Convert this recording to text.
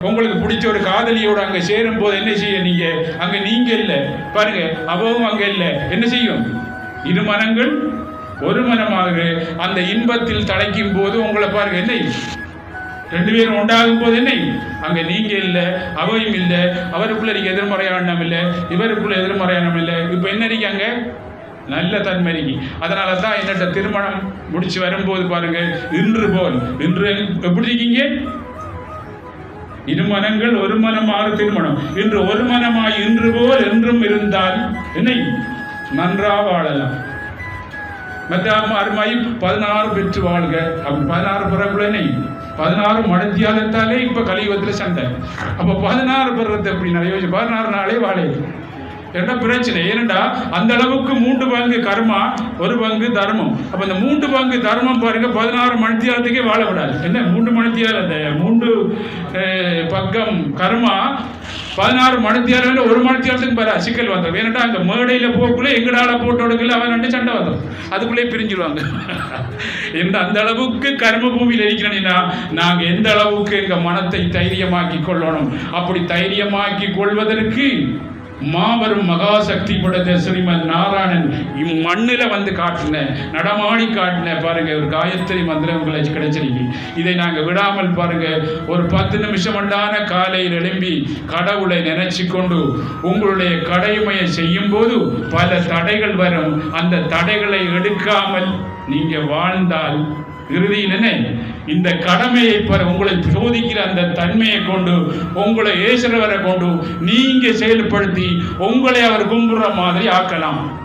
உங்களுக்கு பிடிச்ச ஒரு காதலியோட அங்க சேரும் போது என்ன செய்ய நீங்க அங்க நீங்க இல்ல பாருங்க, அவவும் அங்க இல்ல, என்ன செய்யும்? இரு மனங்கள் ஒரு மனமாக அந்த இன்பத்தில் தலைக்கும் போது உங்களை பாருங்க என்ன ரெண்டு பேரும் உண்டாகும் போது என்ன அங்க நீங்க இல்ல, அவையும் இல்ல, அவருக்குள்ள நீங்க எதிர்மறையானம் இல்ல, இவருக்குள்ள எதிர்மறையானம் இல்ல. இப்ப என்ன இருக்காங்க? நல்ல தன்மைக்கு. அதனால தான் என்னட்ட திருமணம் முடிச்சு வரும்போது பாருங்க, இன்று போல் இன்று எப்படி இருக்கீங்க? இரு மனங்கள் ஒரு மனமாக திருமணம். இன்று ஒரு மனமாய் இன்று போல் என்றும் இருந்தால் என்னை நன்றாக வாழலாம். மற்ற அருமாய் 16 பெற்று வாழ்க. அப்படி 16 பிறகுல என்ன 16 மடத்தியாலத்தாலே இப்ப கலியுகத்துல சண்டை. அப்ப 16 பெறது எப்படின்னா 16 நாளே வாழை என்ன பிரச்சனை? ஏனென்றா அந்த அளவுக்கு 3 பங்கு கர்மா, 1 பங்கு தர்மம். அப்ப இந்த 3 பங்கு தர்மம் பாருங்க 16 மணித்தியாலத்துக்கே வாழ விடாது. என்ன 3 மணித்தியால அந்த 3 பக்கம் கர்மா 16 மணித்தியால 1 மணித்தியாலத்துக்கு பாரு சிக்கல் வந்தோம். ஏனென்றா அங்க மேடையில போக்குள்ள எங்கடால போட்டு எடுக்கல அவன் 2 சண்டை வந்தோம், அதுக்குள்ளே பிரிஞ்சிருவாங்க. அந்த அளவுக்கு கர்ம பூமியில் இருக்கிறேன்னா நாங்க எந்த அளவுக்கு எங்க மனத்தை தைரியமாக்கி கொள்ளணும். அப்படி தைரியமாக்கி கொள்வதற்கு மாபெரும் மகாசக்தி படைத்த ஸ்ரீமன் நாராயணன் இம்மண்ணில வந்து காட்டின, நடமாடி காட்டின பாருங்க ஒரு காயத்ரி மந்திரம் உங்களுக்கு கிடைச்சிருக்கு. இதை நாங்க விடாமல் பாருங்க ஒரு 10 நிமிஷம் அண்டான காலையில் எழும்பி கடவுளை நினைச்சு கொண்டு உங்களுடைய கடமையை செய்யும் போது பல தடைகள் வரும். அந்த தடைகளை எடுக்காமல் நீங்க வாழ்ந்தால் இறுதியில் என்ன இந்த கடமையை உங்களை சோதிக்கிற அந்த தன்மையை கொண்டு உங்களை ஏசுறவரை கொண்டு நீங்க செயல்படுத்தி உங்களை அவர் கும்புற மாதிரி ஆக்கலாம்.